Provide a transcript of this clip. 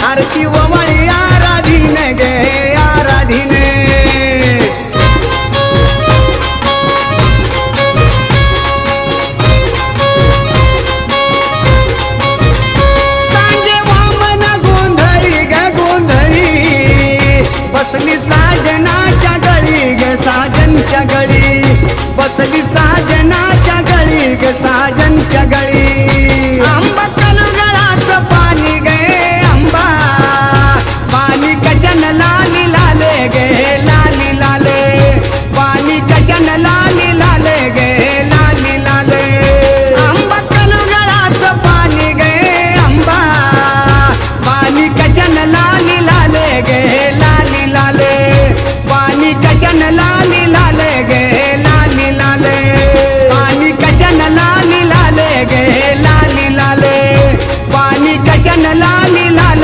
आरती ओवाळी आराधीन गे आराधीने सांजे वामन गोंधळी ग गोंधळी बसली साजनाच्या गळी ग साजनच्या गळी बसली साजनाच्या गळी ग साजनच्या गळी आंबा कलगळाचं पाणी गे आंबा पाणी कशन लाली लाले गे लाली लाले पाणी कशन लाली लाले गे लाली लाले आंबा कलगळाचं पाणी गे आंबा पाणी कशन लाली लाले गे